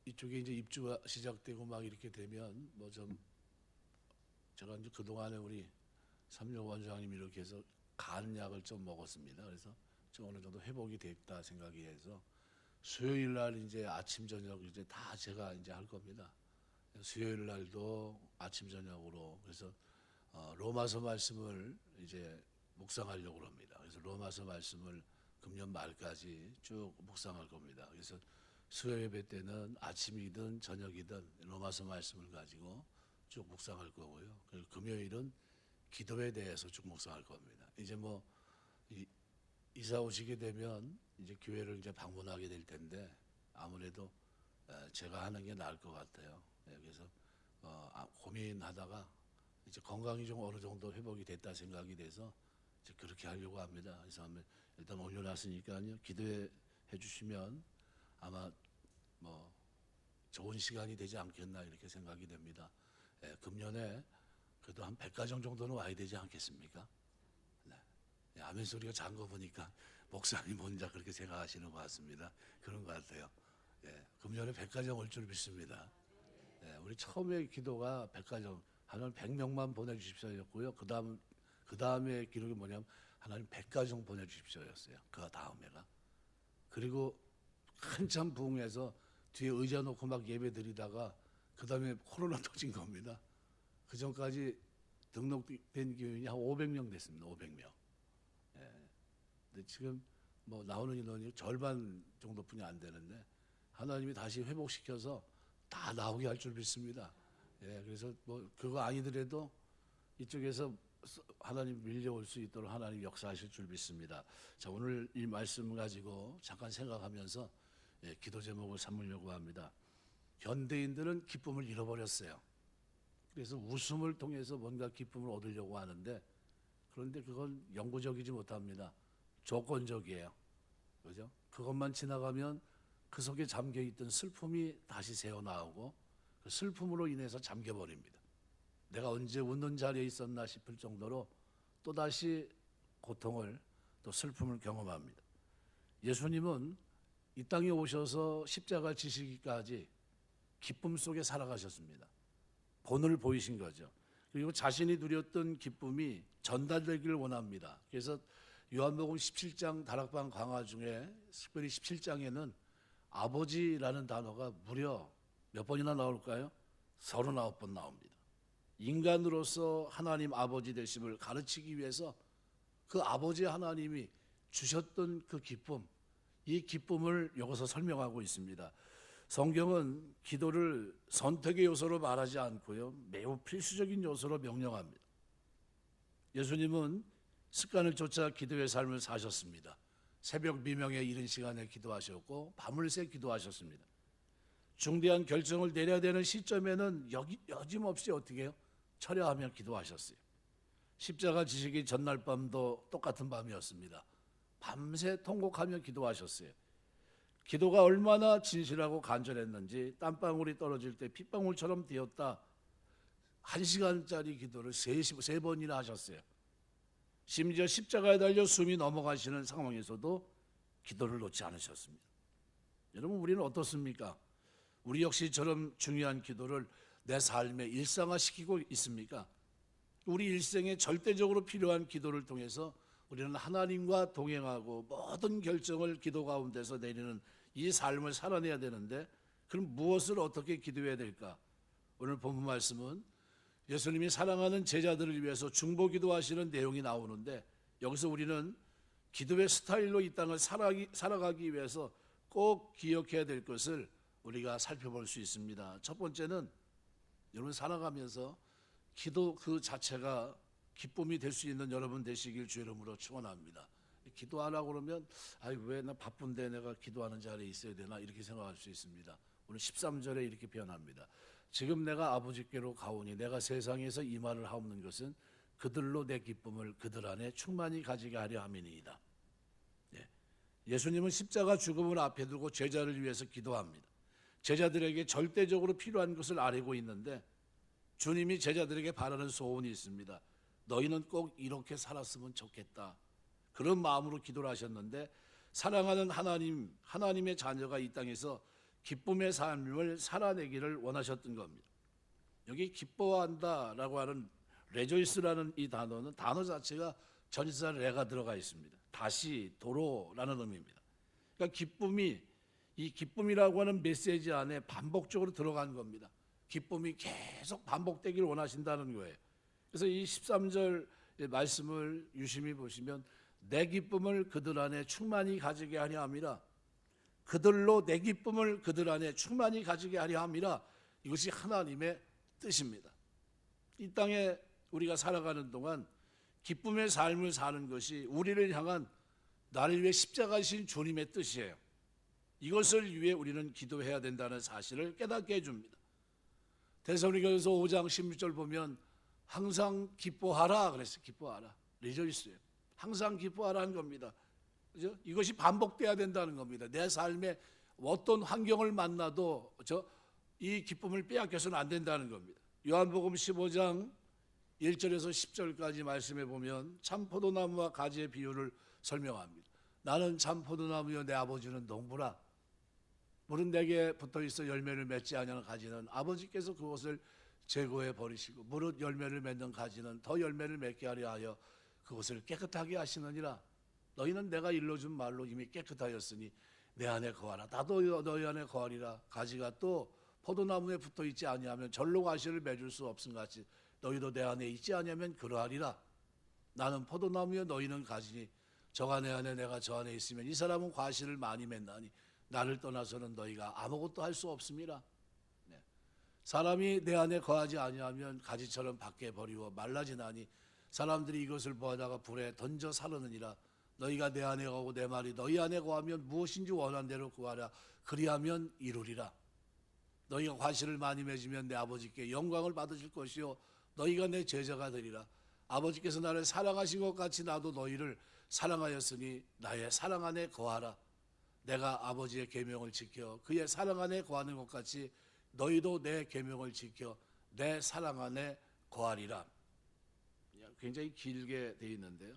이쪽에 이제 입주가 시작되고 막 이렇게 되면 뭐 좀 제가 이제 그 동안에 우리 삼육 원장님이 이렇게 해서 간 약을 좀 먹었습니다. 그래서 좀 어느 정도 회복이 됐다 생각이 해서 수요일 날 이제 아침 저녁 이제 다 제가 이제 할 겁니다. 수요일 날도 아침 저녁으로 그래서 로마서 말씀을 이제 묵상하려고 합니다. 그래서 로마서 말씀을 금년 말까지 쭉 묵상할 겁니다. 그래서 수요 예배 때는 아침이든 저녁이든 로마서 말씀을 가지고 쭉 묵상할 거고요. 그리고 금요일은 기도에 대해서 쭉 묵상할 겁니다. 이제 뭐 이사 오시게 되면 이제 교회를 이제 방문하게 될 텐데 아무래도 제가 하는 게 나을 것 같아요. 그래서 고민하다가 이제 건강이 좀 어느 정도 회복이 됐다 생각이 돼서 이제 그렇게 하려고 합니다. 그래서 일단 올려놨으니까요. 기도해 주시면 아마 뭐 좋은 시간이 되지 않겠나 이렇게 생각이 됩니다. 금년에 그래도 한 100가정 정도는 와야 되지 않겠습니까? 네. 아멘 소리가 작은 거 보니까 목사님 혼자 그렇게 생각하시는 것 같습니다. 그런 것 같아요. 금년에 100가정 올 줄 믿습니다. 우리 처음에 기도가 100가정 하나님 100명만 보내주십시오였고요. 그 다음에 기록이 뭐냐면 하나님 100가정 보내주십시오였어요. 그 다음에가 그리고 한참 부흥해서 뒤에 의자 놓고 막 예배 드리다가 그 다음에 코로나 터진 겁니다. 그 전까지 등록된 교인이 한 500명 됐습니다. 500명. 근데 지금 뭐 나오는 인원이 절반 정도뿐이 안 되는데 하나님이 다시 회복시켜서 다 나오게 할 줄 믿습니다. 그래서 뭐 그거 아니더라도 이쪽에서 하나님 밀려올 수 있도록 하나님 역사하실 줄 믿습니다. 자, 오늘 이 말씀 가지고 잠깐 생각하면서 기도 제목을 삼으려고 합니다. 현대인들은 기쁨을 잃어버렸어요. 그래서 웃음을 통해서 뭔가 기쁨을 얻으려고 하는데 그런데 그건 영구적이지 못합니다. 조건적이에요. 그죠? 그것만 지나가면 그 속에 잠겨있던 슬픔이 다시 새어나오고 그 슬픔으로 인해서 잠겨버립니다. 내가 언제 웃는 자리에 있었나 싶을 정도로 또다시 고통을 또 슬픔을 경험합니다. 예수님은 이 땅에 오셔서 십자가 지시기까지 기쁨 속에 살아가셨습니다. 본을 보이신 거죠. 그리고 자신이 누렸던 기쁨이 전달되기를 원합니다. 그래서 요한복음 17장 다락방 강화 중에 특별히 17장에는 아버지라는 단어가 무려 몇 번이나 나올까요? 39번 나옵니다. 인간으로서 하나님 아버지 되심을 가르치기 위해서 그 아버지 하나님이 주셨던 그 기쁨, 이 기쁨을 여기서 설명하고 있습니다. 성경은 기도를 선택의 요소로 말하지 않고요, 매우 필수적인 요소로 명령합니다. 예수님은 습관을 쫓아 기도의 삶을 사셨습니다. 새벽 미명에 이른 시간에 기도하셨고 밤을 새 기도하셨습니다. 중대한 결정을 내려야 되는 시점에는 여짐없이 어떻게 해요? 철야하며 기도하셨어요. 십자가 지시기 전날 밤도 똑같은 밤이었습니다. 밤새 통곡하며 기도하셨어요. 기도가 얼마나 진실하고 간절했는지 땀방울이 떨어질 때 핏방울처럼 되었다. 1시간짜리 기도를 3번이나 하셨어요. 심지어 십자가에 달려 숨이 넘어가시는 상황에서도 기도를 놓지 않으셨습니다. 여러분, 우리는 어떻습니까? 우리 역시 저런 중요한 기도를 내 삶에 일상화시키고 있습니까? 우리 일생에 절대적으로 필요한 기도를 통해서 우리는 하나님과 동행하고 모든 결정을 기도 가운데서 내리는 이 삶을 살아내야 되는데, 그럼 무엇을 어떻게 기도해야 될까? 오늘 본문 말씀은 예수님이 사랑하는 제자들을 위해서 중보기도 하시는 내용이 나오는데, 여기서 우리는 기도의 스타일로 이 땅을 살아가기 위해서 꼭 기억해야 될 것을 우리가 살펴볼 수 있습니다. 첫 번째는 여러분 살아가면서 기도 그 자체가 기쁨이 될 수 있는 여러분 되시길 주 이름으로 축원합니다. 기도하라고 그러면 왜 나 바쁜데 내가 기도하는 자리에 있어야 되나 이렇게 생각할 수 있습니다. 오늘 13절에 이렇게 표현합니다. 지금 내가 아버지께로 가오니 내가 세상에서 이 말을 하옵는 것은 그들로 내 기쁨을 그들 안에 충만히 가지게 하려 함이니이다. 예수님은 십자가 죽음을 앞에 두고 제자를 위해서 기도합니다. 제자들에게 절대적으로 필요한 것을 알고 있는데 주님이 제자들에게 바라는 소원이 있습니다. 너희는 꼭 이렇게 살았으면 좋겠다. 그런 마음으로 기도를 하셨는데, 사랑하는 하나님의 자녀가 이 땅에서 기쁨의 삶을 살아내기를 원하셨던 겁니다. 여기 기뻐한다라고 하는 rejoice라는 이 단어는 단어 자체가 전치사 레가 들어가 있습니다. 다시 도로라는 의미입니다. 그러니까 이 기쁨이라고 하는 메시지 안에 반복적으로 들어간 겁니다. 기쁨이 계속 반복되기를 원하신다는 거예요. 그래서 이 13절 말씀을 유심히 보시면 내 기쁨을 그들 안에 충만히 가지게 하려 함이라. 그들로 내 기쁨을 그들 안에 충만히 가지게 하려 함이라. 이것이 하나님의 뜻입니다. 이 땅에 우리가 살아가는 동안 기쁨의 삶을 사는 것이 우리를 향한 나를 위해 십자가신 주님의 뜻이에요. 이것을 위해 우리는 기도해야 된다는 사실을 깨닫게 해줍니다. 데살로니가서 5장 16절 보면 항상 기뻐하라 그랬어요. 기뻐하라. 리조이스예요. 항상 기뻐하라는 겁니다. 그죠? 이것이 반복돼야 된다는 겁니다. 내 삶에 어떤 환경을 만나도 이 기쁨을 빼앗겨서는 안 된다는 겁니다. 요한복음 15장 1절에서 10절까지 말씀해 보면 참 포도나무와 가지의 비유를 설명합니다. 나는 참 포도나무여 내 아버지는 농부라. 물은 내게 붙어있어 열매를 맺지 아니하는 가지는 아버지께서 그것을 제거해 버리시고 무릇 열매를 맺는 가지는 더 열매를 맺게 하려 하여 그것을 깨끗하게 하시느니라. 너희는 내가 일러준 말로 이미 깨끗하였으니 내 안에 거하라. 나도 너희 안에 거하리라. 가지가 또 포도나무에 붙어있지 아니하면 절로 가시를 맺을 수 없음같이 너희도 내 안에 있지 아니하면 그러하리라. 나는 포도나무여 너희는 가지니 저가 내 안에 내가 저 안에 있으면 이 사람은 과실을 많이 맺나니 나를 떠나서는 너희가 아무것도 할 수 없습니다. 네. 사람이 내 안에 거하지 아니하면 가지처럼 밖에 버리고 말라지나니 사람들이 이것을 보다가 불에 던져 사르느니라. 너희가 내 안에 거하고 내 말이 너희 안에 거하면 무엇인지 원한 대로 구하라. 그리하면 이루리라. 너희가 과실을 많이 맺으면 내 아버지께 영광을 받으실 것이요 너희가 내 제자가 되리라. 아버지께서 나를 사랑하신 것 같이 나도 너희를 사랑하였으니 나의 사랑 안에 거하라. 내가 아버지의 계명을 지켜 그의 사랑 안에 거하는 것 같이 너희도 내 계명을 지켜 내 사랑 안에 거하리라. 굉장히 길게 되어 있는데요.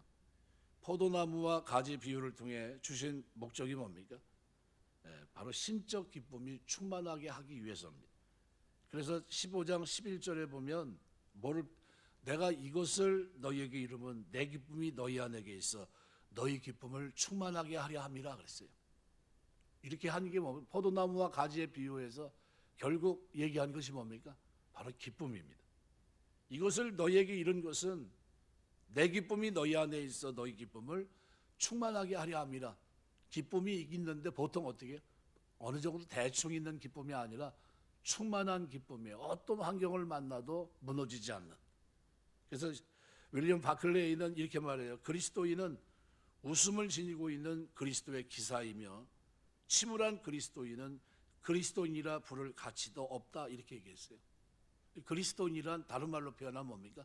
포도나무와 가지 비유를 통해 주신 목적이 뭡니까? 바로 신적 기쁨이 충만하게 하기 위해서입니다. 그래서 15장 11절에 보면 내가 이것을 너희에게 이루면 내 기쁨이 너희 안에게 있어 너희 기쁨을 충만하게 하려 함이라 그랬어요. 이렇게 하는 게 뭡니까? 포도나무와 가지의 비유에서 결국 얘기한 것이 뭡니까? 바로 기쁨입니다. 이것을 너희에게 이룬 것은 내 기쁨이 너희 안에 있어 너희 기쁨을 충만하게 하려 함이라. 기쁨이 있는데 보통 어떻게 해요? 어느 정도 대충 있는 기쁨이 아니라 충만한 기쁨이에요. 어떤 환경을 만나도 무너지지 않는. 그래서 윌리엄 바클레이는 이렇게 말해요. 그리스도인은 웃음을 지니고 있는 그리스도의 기사이며 침울한 그리스도인은 그리스도인이라 부를 가치도 없다 이렇게 얘기했어요. 그리스도인이란 다른 말로 표현하면 뭡니까?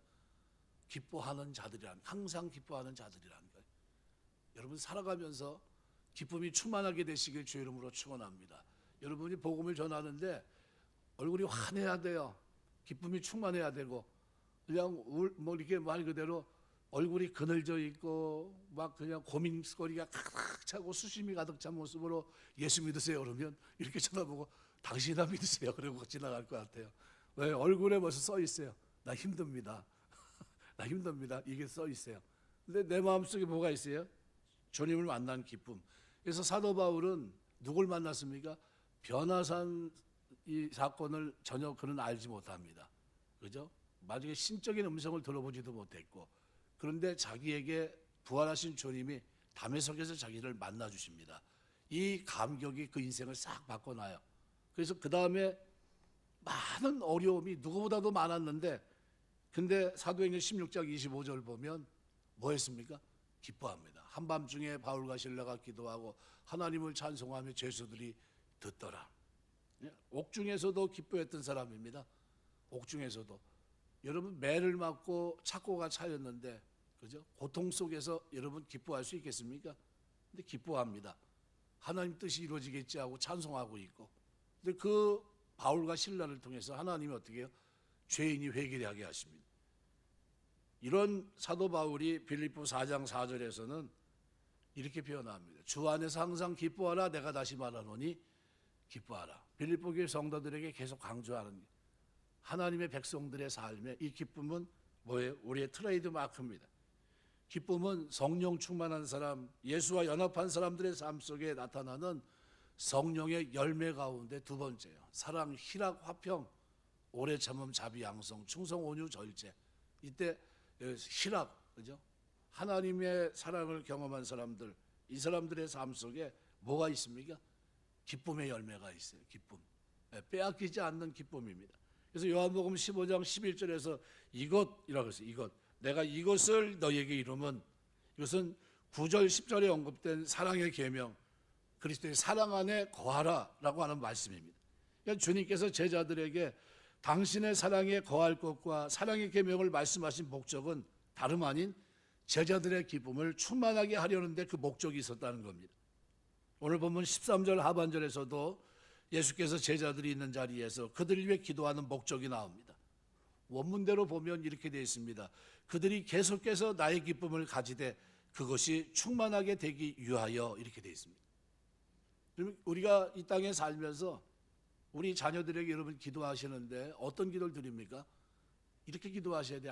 기뻐하는 자들이란, 항상 기뻐하는 자들이라는 거예요. 여러분 살아가면서 기쁨이 충만하게 되시길 주의 이름으로 축원합니다. 여러분이 복음을 전하는데 얼굴이 환해야 돼요. 기쁨이 충만해야 되고 그냥 이렇게 말 그대로 얼굴이 그늘져 있고 막 그냥 고민거리가 가득 차고 수심이 가득 찬 모습으로 예수 믿으세요 그러면 이렇게 쳐다보고 당신이나 믿으세요 그러고 지나갈 것 같아요. 왜? 얼굴에 벌써 써 있어요. 나 힘듭니다. 나 힘듭니다. 이게 써 있어요. 근데 내 마음속에 뭐가 있어요? 주님을 만난 기쁨. 그래서 사도 바울은 누굴 만났습니까? 변화산 이 사건을 전혀 그는 알지 못합니다. 그죠? 나중에 신적인 음성을 들어보지도 못했고 그런데 자기에게 부활하신 주님이 담에석에서 자기를 만나 주십니다. 이 감격이 그 인생을 싹 바꿔놔요. 그래서 그 다음에 많은 어려움이 누구보다도 많았는데 근데 사도행전 16장 25절 보면 뭐 했습니까? 기뻐합니다. 한밤중에 바울과 실라가 기도하고 하나님을 찬송하며 죄수들이 듣더라. 옥중에서도 기뻐했던 사람입니다. 옥중에서도. 여러분 매를 맞고 착고가 차였는데 그죠? 고통 속에서 여러분 기뻐할 수 있겠습니까? 근데 기뻐합니다. 하나님 뜻이 이루어지겠지 하고 찬송하고 있고. 근데 그 바울과 실라를 통해서 하나님이 어떻게 해요? 죄인이 회개하게 하십니다. 이런 사도 바울이 빌립보 4장 4절에서는 이렇게 표현합니다. 주 안에서 항상 기뻐하라. 내가 다시 말하노니 기뻐하라. 빌립보 교회 성도들에게 계속 강조하는 하나님의 백성들의 삶에 이 기쁨은 뭐예요? 우리의 트레이드 마크입니다. 기쁨은 성령 충만한 사람, 예수와 연합한 사람들의 삶 속에 나타나는 성령의 열매 가운데 두 번째요. 사랑, 희락, 화평, 오래 참음, 자비, 양성, 충성, 온유, 절제. 이때 희락, 그죠? 하나님의 사랑을 경험한 사람들, 이 사람들의 삶 속에 뭐가 있습니까? 기쁨의 열매가 있어요. 기쁨. 빼앗기지 않는 기쁨입니다. 그래서 요한복음 15장 11절에서 이것이라고 했어요. 이것. 내가 이것을 너희에게 이루면, 이것은 9절 10절에 언급된 사랑의 계명, 그리스도의 사랑 안에 거하라라고 하는 말씀입니다. 그러니까 주님께서 제자들에게 당신의 사랑에 거할 것과 사랑의 계명을 말씀하신 목적은 다름 아닌 제자들의 기쁨을 충만하게 하려는 데 그 목적이 있었다는 겁니다. 오늘 보면 13절 하반절에서도 예수께서 제자들이 있는 자리에서 그들을 위해 기도하는 목적이 나옵니다. 원문대로 보면 이렇게 되어 있습니다. 그들이 계속해서 나의 기쁨을 가지되 그것이 충만하게 되기 위하여, 이렇게 되어 있습니다. 우리가 이 땅에 살면서 우리 자녀들에게 여러분 기도하시는데 어떤 기도를 드립니까? 이렇게 기도하셔야 돼요.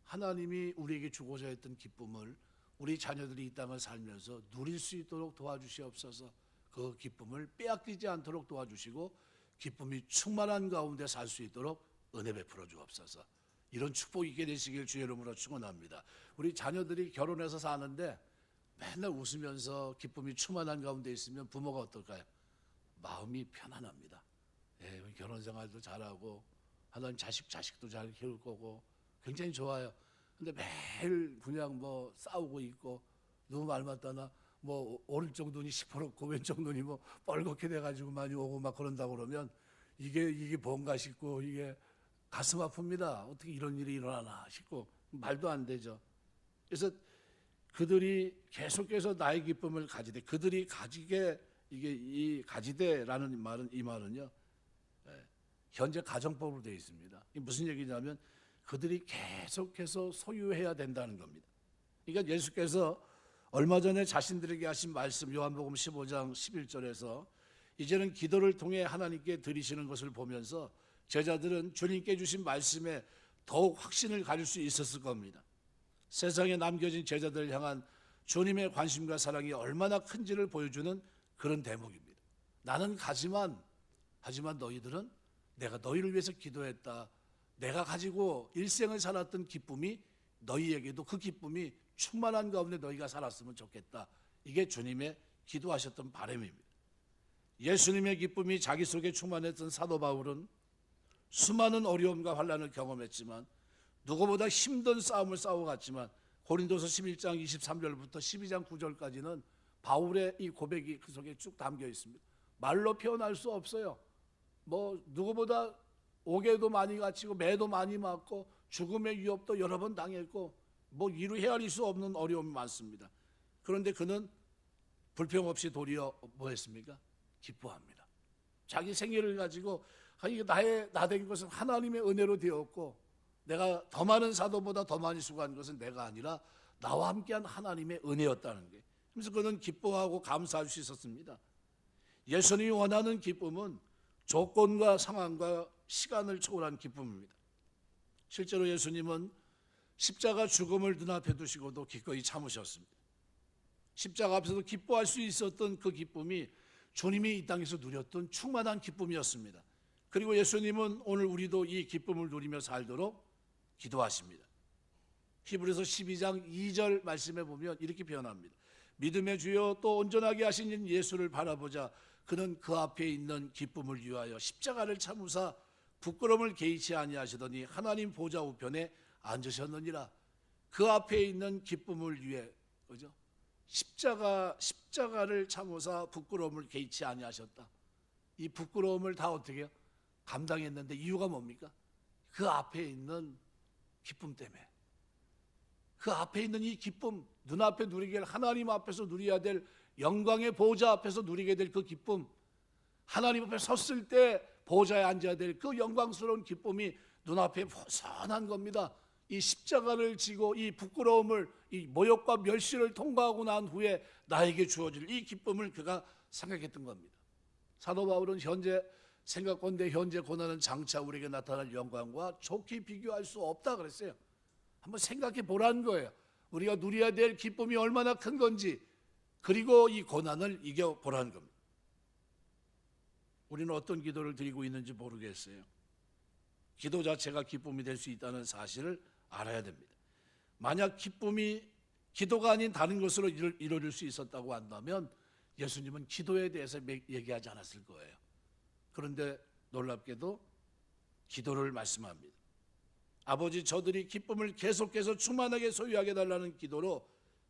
하나님이 우리에게 주고자 했던 기쁨을 우리 자녀들이 이 땅을 살면서 누릴 수 있도록 도와주시옵소서. 그 기쁨을 빼앗기지 않도록 도와주시고 기쁨이 충만한 가운데 살 수 있도록 은혜 베풀어 주옵소서. 이런 축복이 있게 되시길 주의 이름으로 축원합니다. 우리 자녀들이 결혼해서 사는데 맨날 웃으면서 기쁨이 충만한 가운데 있으면 부모가 어떨까요? 마음이 편안합니다. 결혼 생활도 잘하고 하나님 자식도 잘 키울 거고 굉장히 좋아요. 근데 매일 그냥 뭐 싸우고 있고 누구 말 맞다나 뭐 오른쪽 눈이 시퍼렇고 왼쪽 눈이 뭐 뻘겋게 돼가지고 많이 오고 막 그런다고 그러면 이게 뭔가 싶고 이게 가슴 아픕니다. 어떻게 이런 일이 일어나나 싶고 말도 안 되죠. 그래서 그들이 계속해서 나의 기쁨을 가지되, 그들이 가지게, 이게 이 가지되라는 말은, 이 말은요 현재 가정법으로 되어 있습니다. 이게 무슨 얘기냐면 그들이 계속해서 소유해야 된다는 겁니다. 그러니까 예수께서 얼마 전에 자신들에게 하신 말씀, 요한복음 15장 11절에서 이제는 기도를 통해 하나님께 드리시는 것을 보면서 제자들은 주님께 주신 말씀에 더욱 확신을 가질 수 있었을 겁니다. 세상에 남겨진 제자들을 향한 주님의 관심과 사랑이 얼마나 큰지를 보여주는 그런 대목입니다. 나는 가지만, 하지만 너희들은 내가 너희를 위해서 기도했다. 내가 가지고 일생을 살았던 기쁨이 너희에게도 그 기쁨이 충만한 가운데 너희가 살았으면 좋겠다. 이게 주님의 기도하셨던 바람입니다. 예수님의 기쁨이 자기 속에 충만했던 사도 바울은 수많은 어려움과 환난을 경험했지만 누구보다 힘든 싸움을 싸워갔지만 고린도서 11장 23절부터 12장 9절까지는 바울의 이 고백이 그 속에 쭉 담겨 있습니다. 말로 표현할 수 없어요. 뭐 누구보다 옥에도 많이 갇히고 매도 많이 맞고 죽음의 위협도 여러 번 당했고 뭐 이루 헤아릴 수 없는 어려움이 많습니다. 그런데 그는 불평 없이 도리어 뭐 했습니까? 기뻐합니다. 자기 생애를 가지고 이게 나 된 것은 하나님의 은혜로 되었고 내가 더 많은 사도보다 더 많이 수고한 것은 내가 아니라 나와 함께한 하나님의 은혜였다는 게, 그래서 그는 기뻐하고 감사할 수 있었습니다. 예수님이 원하는 기쁨은 조건과 상황과 시간을 초월한 기쁨입니다. 실제로 예수님은 십자가 죽음을 눈앞에 두시고도 기꺼이 참으셨습니다. 십자가 앞에서도 기뻐할 수 있었던 그 기쁨이 주님이 이 땅에서 누렸던 충만한 기쁨이었습니다. 그리고 예수님은 오늘 우리도 이 기쁨을 누리며 살도록 기도하십니다. 히브리서 12장 2절 말씀에 보면 이렇게 표현합니다. 믿음의 주여 또 온전하게 하신 예수를 바라보자. 그는 그 앞에 있는 기쁨을 위하여 십자가를 참으사 부끄러움을 개의치 아니하시더니 하나님 보좌 우편에 앉으셨느니라. 그 앞에 있는 기쁨을 위해, 그죠? 십자가를 참으사 부끄러움을 개의치 아니하셨다. 이 부끄러움을 다 어떻게 해요? 감당했는데 이유가 뭡니까? 그 앞에 있는 기쁨 때문에. 그 앞에 있는 이 기쁨, 눈앞에 누리게 될, 하나님 앞에서 누려야 될 영광의 보좌 앞에서 누리게 될 그 기쁨, 하나님 앞에 섰을 때 보좌에 앉아야 될 그 영광스러운 기쁨이 눈앞에 선한 겁니다. 이 십자가를 지고 이 부끄러움을, 이 모욕과 멸시를 통과하고 난 후에 나에게 주어질 이 기쁨을 그가 생각했던 겁니다. 사도 바울은 현재 생각건대 현재 고난은 장차 우리에게 나타날 영광과 좋게 비교할 수 없다 그랬어요. 한번 생각해 보라는 거예요. 우리가 누려야 될 기쁨이 얼마나 큰 건지, 그리고 이 고난을 이겨보라는 겁니다. 우리는 어떤 기도를 드리고 있는지 모르겠어요. 기도 자체가 기쁨이 될 수 있다는 사실을 알아야 됩니다. 만약 기쁨이 기도가 아닌 다른 것으로 이루어질 수 있었다고 한다면 예수님은 기도에 대해서 얘기하지 않았을 거예요. 그런데 놀랍게도 기도를 말씀합니다. 아버지, 저들이 기쁨을 계속해서 충만하게 소유하게 달라는 기도로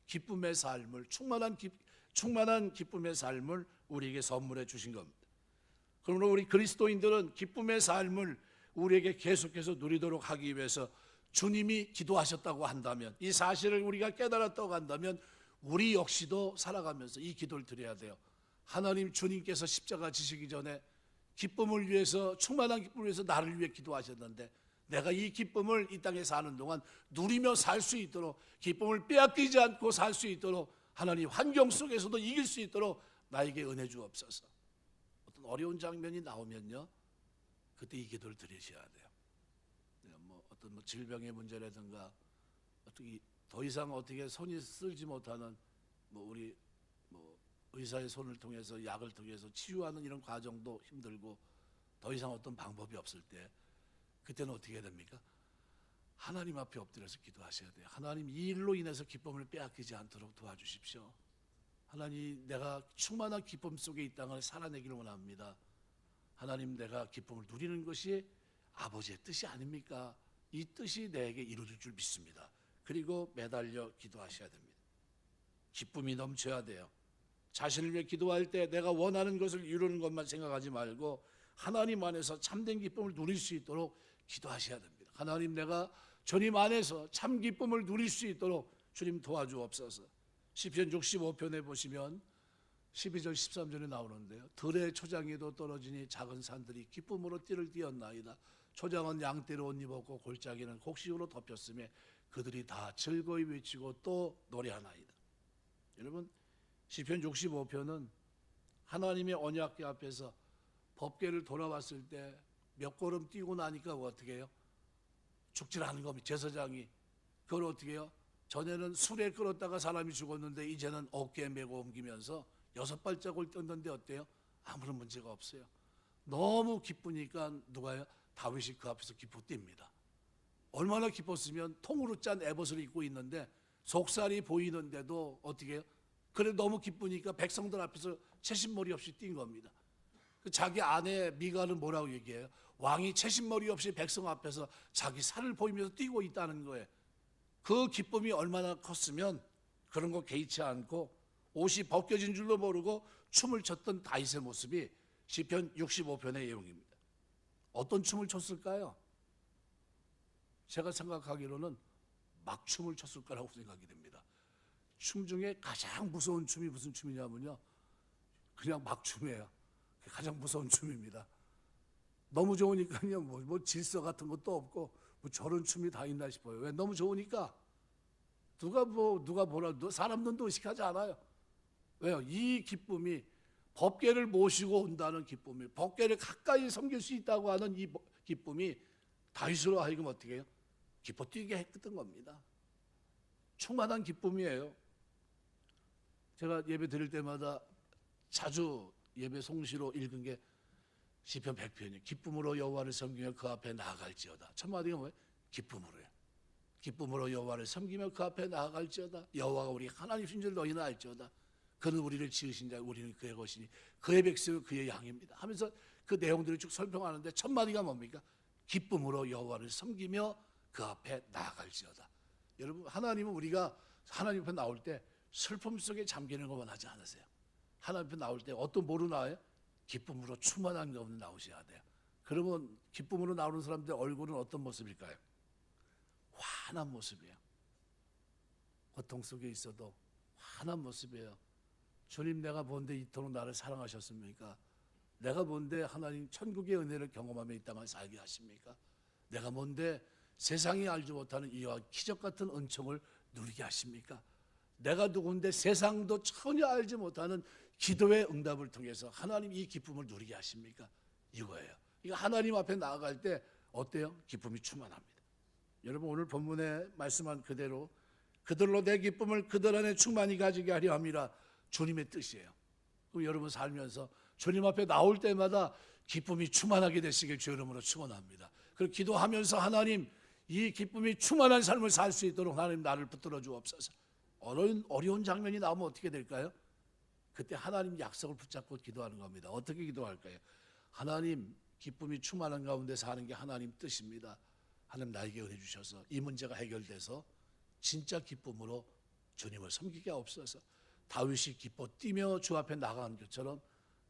기쁨의 삶을, 충만한 기쁨의 삶을 우리에게 선물해 주신 겁니다. 그러므로 우리 그리스도인들은 기쁨의 삶을 우리에게 계속해서 누리도록 하기 위해서 주님이 기도하셨다고 한다면, 이 사실을 우리가 깨달았다고 한다면 우리 역시도 살아가면서 이 기도를 드려야 돼요. 하나님, 주님께서 십자가 지시기 전에 기쁨을 위해서, 충만한 기쁨을 위해서 나를 위해 기도하셨는데 내가 이 기쁨을 이 땅에 사는 동안 누리며 살 수 있도록, 기쁨을 빼앗기지 않고 살 수 있도록, 하나님 환경 속에서도 이길 수 있도록 나에게 은혜 주옵소서. 어떤 어려운 장면이 나오면요, 그때 이 기도를 드리셔야 돼요. 어떤 질병의 문제라든가 어떻게 더 이상 어떻게 손이 쓸지 못하는 우리 의사의 손을 통해서, 약을 통해서 치유하는 이런 과정도 힘들고 더 이상 어떤 방법이 없을 때, 그때는 어떻게 해야 됩니까? 하나님 앞에 엎드려서 기도하셔야 돼요. 하나님, 이 일로 인해서 기쁨을 빼앗기지 않도록 도와주십시오. 하나님, 내가 충만한 기쁨 속에 이 땅을 살아내기를 원합니다. 하나님, 내가 기쁨을 누리는 것이 아버지의 뜻이 아닙니까? 이 뜻이 내게 이루어질 줄 믿습니다. 그리고 매달려 기도하셔야 됩니다. 기쁨이 넘쳐야 돼요. 자신을 위해 기도할 때 내가 원하는 것을 이루는 것만 생각하지 말고 하나님 안에서 참된 기쁨을 누릴 수 있도록 기도하셔야 됩니다. 하나님, 내가 주님 안에서 참 기쁨을 누릴 수 있도록 주님 도와주옵소서. 시편 65편에 보시면 12절 13절에 나오는데요, 들의 초장에도 떨어지니 작은 산들이 기쁨으로 띠를 띄었나이다. 초장은 양떼로 옷 입었고 골짜기는 곡식으로 덮였으며 그들이 다 즐거이 외치고 또 노래하나이다. 여러분, 시편 65편은 하나님의 언약궤 앞에서 법궤를 돌아왔을 때 몇 걸음 뛰고 나니까 어떻게 해요? 죽질 않은 겁니다. 제사장이 그걸 어떻게 해요? 전에는 술에 끌었다가 사람이 죽었는데 이제는 어깨에 메고 옮기면서 6발자국을 떴는데 어때요? 아무런 문제가 없어요. 너무 기쁘니까 누가요? 다윗이 그 앞에서 기뻐 뜁니다. 얼마나 기뻤으면 통으로 짠 에봇을 입고 있는데 속살이 보이는데도 어떻게 해요? 그래 너무 기쁘니까 백성들 앞에서 채신머리 없이 뛴 겁니다. 자기 아내 미가는 뭐라고 얘기해요? 왕이 채신머리 없이 백성 앞에서 자기 살을 보이면서 뛰고 있다는 거예요. 그 기쁨이 얼마나 컸으면 그런 거 개의치 않고 옷이 벗겨진 줄도 모르고 춤을 췄던 다윗의 모습이 시편 65편의 내용입니다. 어떤 춤을 췄을까요? 제가 생각하기로는 막춤을 췄을 거라고 생각이 됩니다. 춤 중에 가장 무서운 춤이 무슨 춤이냐면요, 그냥 막춤이에요. 가장 무서운 춤입니다. 너무 좋으니까요, 뭐 질서 같은 것도 없고 뭐 저런 춤이 다 있나 싶어요. 왜? 너무 좋으니까 누가 뭐라 사람 눈도 의식하지 않아요. 왜요? 이 기쁨이 법궤를 모시고 온다는 기쁨이, 법궤를 가까이 섬길 수 있다고 하는 이 기쁨이 다윗으로 하여금 어떻게 해요? 기뻐 뛰게 했던 겁니다. 충만한 기쁨이에요. 제가 예배 드릴 때마다 자주 예배 송시로 읽은 게 시편 100편이에요. 기쁨으로 여호와를 섬기며 그 앞에 나아갈지어다. 첫 마디가 뭐예요? 기쁨으로요. 기쁨으로 여호와를 섬기며 그 앞에 나아갈지어다. 여호와가 우리 하나님이신 줄 너희는 알지어다. 그는 우리를 지으신 자, 우리는 그의 것이니 그의 백성은 그의 양입니다 하면서 그 내용들을 쭉 설명하는데 첫 마디가 뭡니까? 기쁨으로 여호와를 섬기며 그 앞에 나아갈지어다. 여러분, 하나님은 우리가 하나님 앞에 나올 때 슬픔 속에 잠기는 거 원하지 않으세요. 하나님 앞에 나올 때 어떤 뭐로 나와요? 기쁨으로 충만한 가운데 나오셔야 돼요. 그러면 기쁨으로 나오는 사람들의 얼굴은 어떤 모습일까요? 환한 모습이에요. 고통 속에 있어도 환한 모습이에요. 주님, 내가 뭔데 이토록 나를 사랑하셨습니까? 내가 뭔데 하나님 천국의 은혜를 경험하며 이 땅을 살게 하십니까? 내가 뭔데 세상이 알지 못하는 이와 기적 같은 은총을 누리게 하십니까? 내가 누군데 세상도 전혀 알지 못하는 기도의 응답을 통해서 하나님 이 기쁨을 누리게 하십니까? 이거예요. 이거 하나님 앞에 나아갈 때 어때요? 기쁨이 충만합니다. 여러분 오늘 본문에 말씀한 그대로 그들로 내 기쁨을 그들 안에 충만히 가지게 하려 함이라 주님의 뜻이에요. 그럼 여러분 살면서 주님 앞에 나올 때마다 기쁨이 충만하게 되시길 주의 이름으로 축원합니다. 그리고 기도하면서 하나님 이 기쁨이 충만한 삶을 살 수 있도록 하나님 나를 붙들어 주옵소서. 어려운 장면이 나오면 어떻게 될까요? 그때 하나님 약속을 붙잡고 기도하는 겁니다. 어떻게 기도할까요? 하나님 기쁨이 충만한 가운데 사는 게 하나님 뜻입니다. 하나님 나에게 은혜 주셔서 이 문제가 해결돼서 진짜 기쁨으로 주님을 섬기게 하옵소서. 다윗이 기뻐 뛰며 주 앞에 나가는 것처럼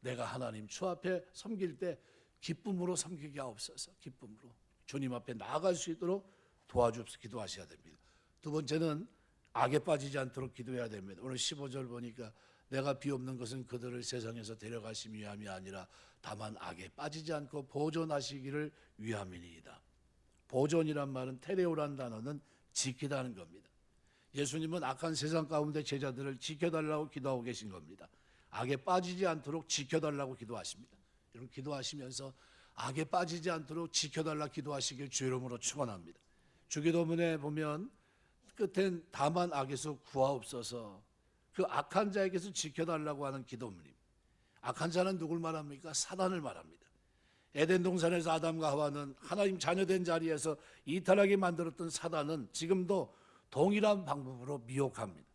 내가 하나님 주 앞에 섬길 때 기쁨으로 섬기게 하옵소서. 기쁨으로 주님 앞에 나아갈 수 있도록 도와주옵소서. 기도하셔야 됩니다. 두 번째는 악에 빠지지 않도록 기도해야 됩니다. 오늘 15절 보니까 내가 비옵는 것은 그들을 세상에서 데려가심이 위함이 아니라 다만 악에 빠지지 않고 보존하시기를 위함이니이다. 보존이란 말은 테레오란 단어는 지키다는 겁니다. 예수님은 악한 세상 가운데 제자들을 지켜달라고 기도하고 계신 겁니다. 악에 빠지지 않도록 지켜달라고 기도하십니다. 여러분 기도하시면서 악에 빠지지 않도록 지켜달라 기도하시길 주의 이름으로 축원합니다. 주기도문에 보면 끝엔 다만 악에서 구하옵소서, 그 악한 자에게서 지켜달라고 하는 기도문입니다. 악한 자는 누굴 말합니까? 사단을 말합니다. 에덴 동산에서 아담과 하와는 하나님 자녀된 자리에서 이탈하게 만들었던 사단은 지금도 동일한 방법으로 미혹합니다.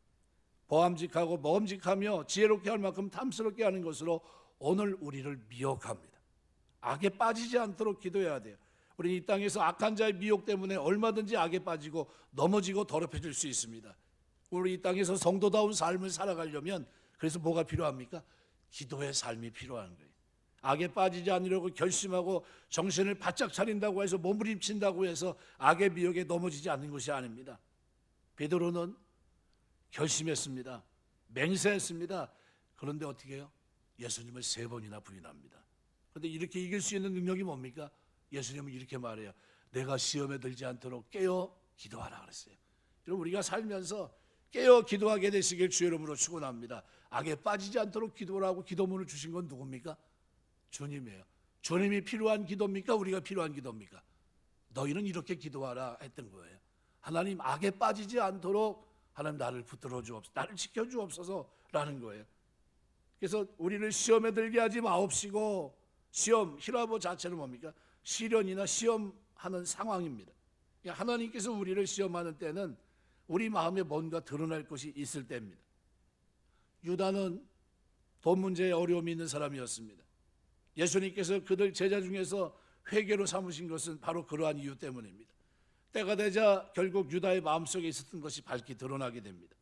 보암직하고 먹음직하며 지혜롭게 할 만큼 탐스럽게 하는 것으로 오늘 우리를 미혹합니다. 악에 빠지지 않도록 기도해야 돼요. 우리는 이 땅에서 악한 자의 미혹 때문에 얼마든지 악에 빠지고 넘어지고 더럽혀질 수 있습니다. 우리 이 땅에서 성도다운 삶을 살아가려면 그래서 뭐가 필요합니까? 기도의 삶이 필요한 거예요. 악에 빠지지 않으려고 결심하고 정신을 바짝 차린다고 해서 몸부림친다고 해서 악의 미혹에 넘어지지 않는 것이 아닙니다. 베드로는 결심했습니다. 맹세했습니다. 그런데 어떻게 해요? 예수님을 3번이나 부인합니다. 그런데 이렇게 이길 수 있는 능력이 뭡니까? 예수님은 이렇게 말해요. 내가 시험에 들지 않도록 깨어 기도하라 그랬어요. 여러분 우리가 살면서 깨어 기도하게 되시길 주의 이름으로 축원합니다. 악에 빠지지 않도록 기도하라고 기도문을 주신 건 누굽니까? 주님이에요. 주님이 필요한 기도입니까? 우리가 필요한 기도입니까? 너희는 이렇게 기도하라 했던 거예요. 하나님 악에 빠지지 않도록 하나님 나를 붙들어 주옵소서, 나를 지켜 주옵소서라는 거예요. 그래서 우리를 시험에 들게 하지 마옵시고, 시험, 히라보 자체는 뭡니까? 시련이나 시험하는 상황입니다. 하나님께서 우리를 시험하는 때는 우리 마음에 뭔가 드러날 것이 있을 때입니다. 유다는 돈 문제에 어려움이 있는 사람이었습니다. 예수님께서 그들 제자 중에서 회개로 삼으신 것은 바로 그러한 이유 때문입니다. 때가 되자 결국 유다의 마음속에 있었던 것이 밝히 드러나게 됩니다.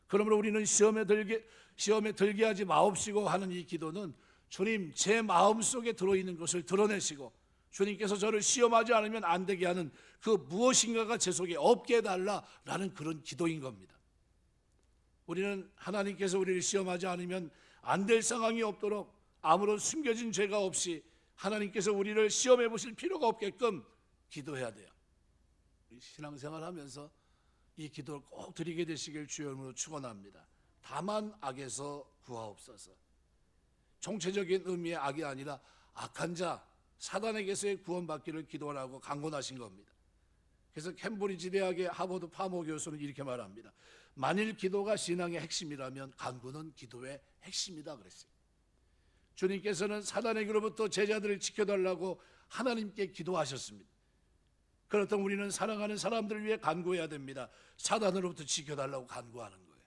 그러므로 우리는 시험에 들게 하지 마옵시고 하는 이 기도는 주님 제 마음속에 들어있는 것을 드러내시고 주님께서 저를 시험하지 않으면 안 되게 하는 그 무엇인가가 제 속에 없게 해달라라는 그런 기도인 겁니다. 우리는 하나님께서 우리를 시험하지 않으면 안 될 상황이 없도록 아무런 숨겨진 죄가 없이 하나님께서 우리를 시험해 보실 필요가 없게끔 기도해야 돼요. 신앙생활 하면서 이 기도를 꼭 드리게 되시길 주의 이름으로 축원합니다. 다만 악에서 구하옵소서. 총체적인 의미의 악이 아니라 악한 자 사단에게서의 구원받기를 기도하라고 강권하신 겁니다. 그래서 캠브리지 대학의 하버드 파모 교수는 이렇게 말합니다. 만일 기도가 신앙의 핵심이라면 간구는 기도의 핵심이다 그랬어요. 주님께서는 사단에게로부터 제자들을 지켜달라고 하나님께 기도하셨습니다. 그렇다면 우리는 사랑하는 사람들을 위해 간구해야 됩니다. 사단으로부터 지켜달라고 간구하는 거예요.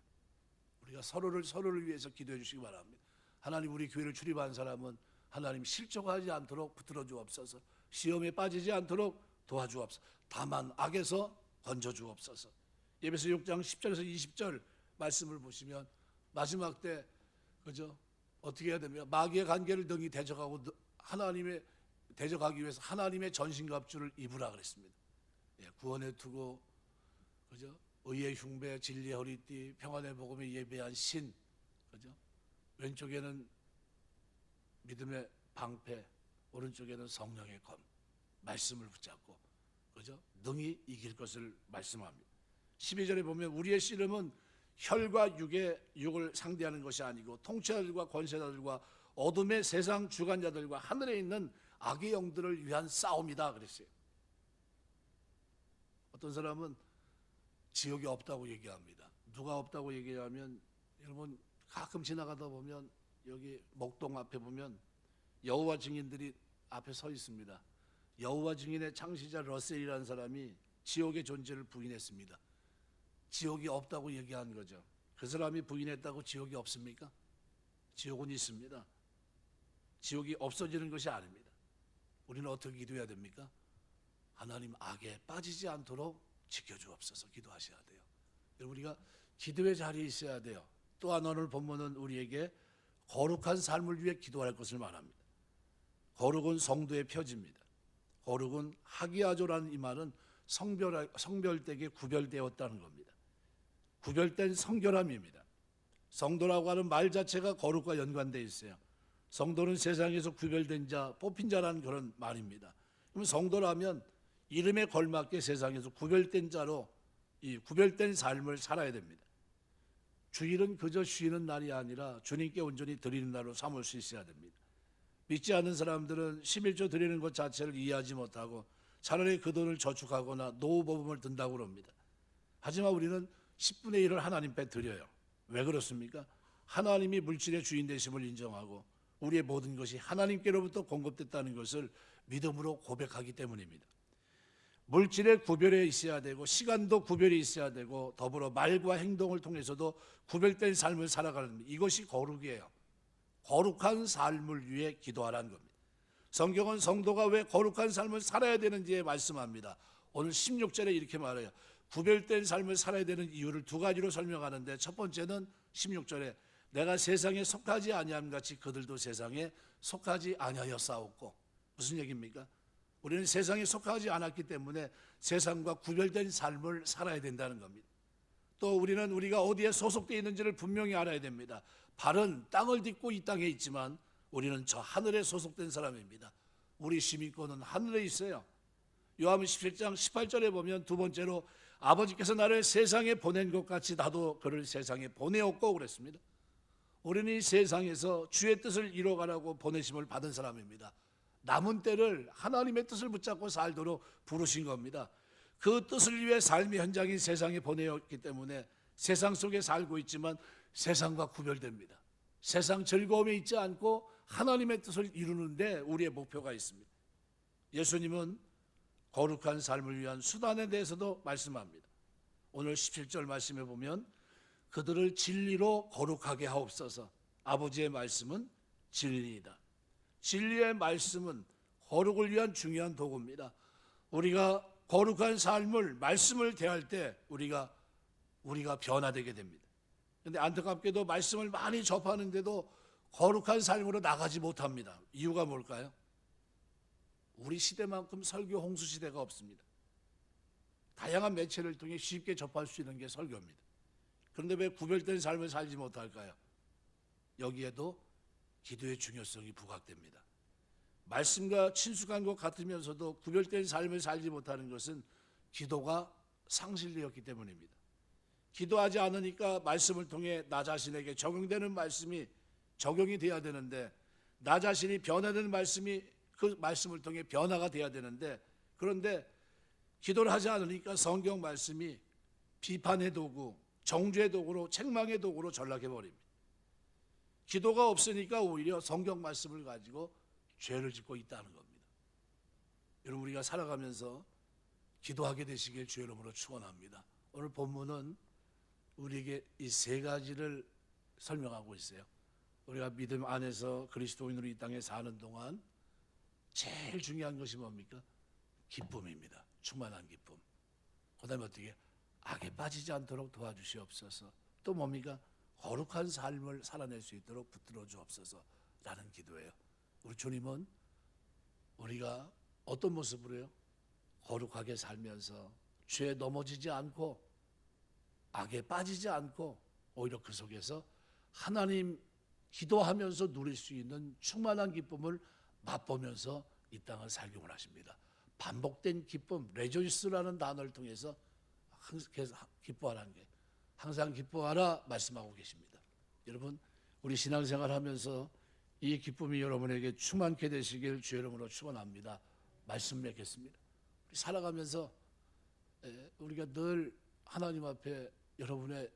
우리가 서로를 위해서 기도해 주시기 바랍니다. 하나님 우리 교회를 출입한 사람은 하나님 실족하지 않도록 붙들어 주옵소서. 시험에 빠지지 않도록 도와주옵소서. 다만 악에서 건져 주옵소서. 에베소 6장 10절에서 20절 말씀을 보시면 마지막 때 그죠? 어떻게 해야 됩니까? 마귀의 관계를 능히 대적하고 하나님의 대적하기 위해서 하나님의 전신갑주를 입으라 그랬습니다. 예, 구원의 투구, 그죠? 의의 흉배, 진리의 허리띠, 평안의 복음에 예배한 신, 그죠? 왼쪽에는 믿음의 방패, 오른쪽에는 성령의 검, 말씀을 붙잡고, 그죠? 능히 이길 것을 말씀합니다. 12절에 보면 우리의 씨름은 혈과 육을 상대하는 것이 아니고 통치자들과 권세자들과 어둠의 세상 주관자들과 하늘에 있는 악의 영들을 위한 싸움이다 그랬어요. 어떤 사람은 지옥이 없다고 얘기합니다. 누가 없다고 얘기하면, 여러분 가끔 지나가다 보면 여기 목동 앞에 보면 여호와 증인들이 앞에 서 있습니다. 여호와 증인의 창시자 러셀이라는 사람이 지옥의 존재를 부인했습니다. 지옥이 없다고 얘기한 거죠. 그 사람이 부인했다고 지옥이 없습니까? 지옥은 있습니다. 지옥이 없어지는 것이 아닙니다. 우리는 어떻게 기도해야 됩니까? 하나님, 악에 빠지지 않도록 지켜주옵소서 기도하셔야 돼요. 여러분, 우리가 기도의 자리에 있어야 돼요. 또한 오늘 본문은 우리에게 거룩한 삶을 위해 기도할 것을 말합니다. 거룩은 성도의 표지입니다. 거룩은 하기야조라는 이 말은 성별되게 구별되었다는 겁니다. 구별된 성결함입니다. 성도라고 하는 말 자체가 거룩과 연관되어 있어요. 성도는 세상에서 구별된 자, 뽑힌 자라는 그런 말입니다. 그럼 성도라면 이름에 걸맞게 세상에서 구별된 자로 이 구별된 삶을 살아야 됩니다. 주일은 그저 쉬는 날이 아니라 주님께 온전히 드리는 날로 삼을 수 있어야 됩니다. 믿지 않는 사람들은 11조 드리는 것 자체를 이해하지 못하고 차라리 그 돈을 저축하거나 노후보험을 든다고 합니다. 하지만 우리는 10분의 1을 하나님께 드려요. 왜 그렇습니까? 하나님이 물질의 주인 되심을 인정하고 우리의 모든 것이 하나님께로부터 공급됐다는 것을 믿음으로 고백하기 때문입니다. 물질의 구별에 있어야 되고 시간도 구별이 있어야 되고 더불어 말과 행동을 통해서도 구별된 삶을 살아가는, 이것이 거룩이에요. 거룩한 삶을 위해 기도하라는 겁니다. 성경은 성도가 왜 거룩한 삶을 살아야 되는지에 말씀합니다. 오늘 16절에 이렇게 말해요. 구별된 삶을 살아야 되는 이유를 두 가지로 설명하는데, 첫 번째는 16절에 내가 세상에 속하지 아니함 같이 그들도 세상에 속하지 아니하였사옵고. 무슨 얘기입니까? 우리는 세상에 속하지 않았기 때문에 세상과 구별된 삶을 살아야 된다는 겁니다. 또 우리는 우리가 어디에 소속되어 있는지를 분명히 알아야 됩니다. 발은 땅을 딛고 이 땅에 있지만 우리는 저 하늘에 소속된 사람입니다. 우리 시민권은 하늘에 있어요. 요한복음 17장 18절에 보면 두 번째로 아버지께서 나를 세상에 보낸 것 같이 나도 그를 세상에 보내었고 그랬습니다. 우리는 이 세상에서 주의 뜻을 이뤄가라고 보내심을 받은 사람입니다. 남은 때를 하나님의 뜻을 붙잡고 살도록 부르신 겁니다. 그 뜻을 위해 삶의 현장인 세상에 보내었기 때문에 세상 속에 살고 있지만 세상과 구별됩니다. 세상 즐거움에 있지 않고 하나님의 뜻을 이루는데 우리의 목표가 있습니다. 예수님은 거룩한 삶을 위한 수단에 대해서도 말씀합니다. 오늘 17절 말씀에 보면 그들을 진리로 거룩하게 하옵소서. 아버지의 말씀은 진리이다. 진리의 말씀은 거룩을 위한 중요한 도구입니다. 우리가 거룩한 삶을, 말씀을 대할 때 우리가 변화되게 됩니다. 그런데 안타깝게도 말씀을 많이 접하는데도 거룩한 삶으로 나가지 못합니다. 이유가 뭘까요? 우리 시대만큼 설교 홍수 시대가 없습니다. 다양한 매체를 통해 쉽게 접할 수 있는 게 설교입니다. 그런데 왜 구별된 삶을 살지 못할까요? 여기에도 기도의 중요성이 부각됩니다. 말씀과 친숙한 것 같으면서도 구별된 삶을 살지 못하는 것은 기도가 상실되었기 때문입니다. 기도하지 않으니까 말씀을 통해 나 자신에게 적용되는 말씀이 적용이 돼야 되는데, 나 자신이 변화되는 말씀이 그 말씀을 통해 변화가 돼야 되는데, 그런데 기도를 하지 않으니까 성경 말씀이 비판의 도구, 정죄의 도구로, 책망의 도구로 전락해버립니다. 기도가 없으니까 오히려 성경 말씀을 가지고 죄를 짓고 있다는 겁니다. 여러분, 우리가 살아가면서 기도하게 되시길 주의 이름으로 축원합니다. 오늘 본문은 우리에게 이 세 가지를 설명하고 있어요. 우리가 믿음 안에서 그리스도인으로 이 땅에 사는 동안 제일 중요한 것이 뭡니까? 기쁨입니다. 충만한 기쁨. 그 다음에 어떻게? 악에 빠지지 않도록 도와주시옵소서. 또 뭡니까? 거룩한 삶을 살아낼 수 있도록 붙들어 주옵소서 라는 기도예요. 우리 주님은 우리가 어떤 모습으로요? 거룩하게 살면서 죄에 넘어지지 않고 악에 빠지지 않고 오히려 그 속에서 하나님 기도하면서 누릴 수 있는 충만한 기쁨을 맛보면서 이 땅을 살기 원하십니다. 반복된 기쁨, 레조이스라는 단어를 통해서 계속 기뻐하라는 게, 항상 기뻐하라 말씀하고 계십니다. 여러분, 우리 신앙생활 하면서 이 기쁨이 여러분에게 충만케 되시길 주의 이름으로 축원합니다. 말씀 맺겠습니다. 우리 살아가면서 우리가 늘 하나님 앞에 여러분의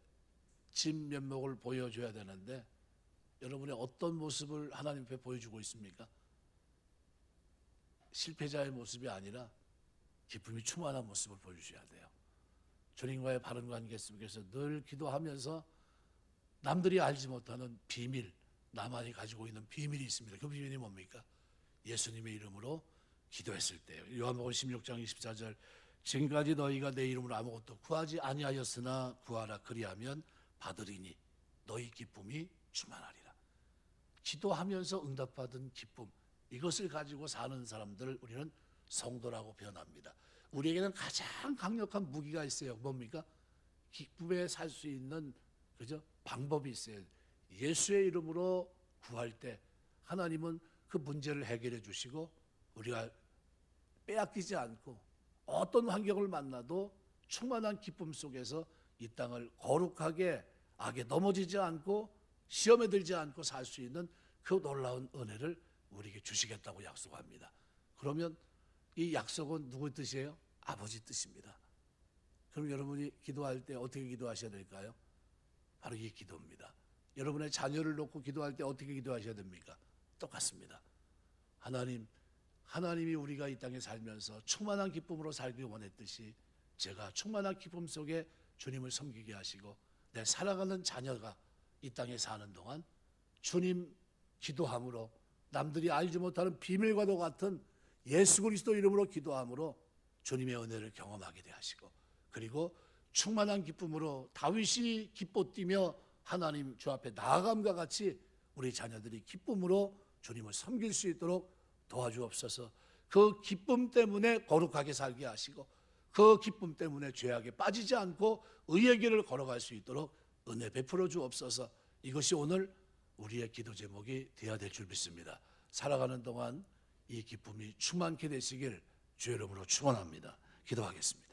진 면목을 보여줘야 되는데 여러분의 어떤 모습을 하나님 앞에 보여주고 있습니까? 실패자의 모습이 아니라 기쁨이 충만한 모습을 보여주셔야 돼요. 주님과의 바른 관계 속에서 늘 기도하면서 남들이 알지 못하는 비밀, 나만이 가지고 있는 비밀이 있습니다. 그 비밀이 뭡니까? 예수님의 이름으로 기도했을 때요. 요한복음 16장 24절, 지금까지 너희가 내 이름으로 아무것도 구하지 아니하였으나 구하라 그리하면 받으리니 너희 기쁨이 충만하리라. 기도하면서 응답받은 기쁨, 이것을 가지고 사는 사람들을 우리는 성도라고 표현합니다. 우리에게는 가장 강력한 무기가 있어요. 뭡니까? 기쁨에 살 수 있는 방법이 있어요. 예수의 이름으로 구할 때 하나님은 그 문제를 해결해 주시고 우리가 빼앗기지 않고 어떤 환경을 만나도 충만한 기쁨 속에서 이 땅을 거룩하게 악에 넘어지지 않고 시험에 들지 않고 살 수 있는 그 놀라운 은혜를 우리에게 주시겠다고 약속합니다. 그러면 이 약속은 누구 뜻이에요? 아버지 뜻입니다. 그럼 여러분이 기도할 때 어떻게 기도하셔야 될까요? 바로 이 기도입니다. 여러분의 자녀를 놓고 기도할 때 어떻게 기도하셔야 됩니까? 똑같습니다. 하나님이 우리가 이 땅에 살면서 충만한 기쁨으로 살기 원했듯이 제가 충만한 기쁨 속에 주님을 섬기게 하시고 내 살아가는 자녀가 이 땅에 사는 동안 주님 기도함으로 남들이 알지 못하는 비밀과도 같은 예수 그리스도 이름으로 기도함으로 주님의 은혜를 경험하게 하시고 그리고 충만한 기쁨으로 다윗이 기뻐 뛰며 하나님 주 앞에 나아감과 같이 우리 자녀들이 기쁨으로 주님을 섬길 수 있도록 도와주옵소서. 그 기쁨 때문에 거룩하게 살게 하시고 그 기쁨 때문에 죄악에 빠지지 않고 의의 길을 걸어갈 수 있도록 은혜 베풀어 주옵소서. 이것이 오늘 우리의 기도 제목이 되어야 될 줄 믿습니다. 살아가는 동안 이 기쁨이 충만케 되시길 주의 이름으로 축원합니다. 기도하겠습니다.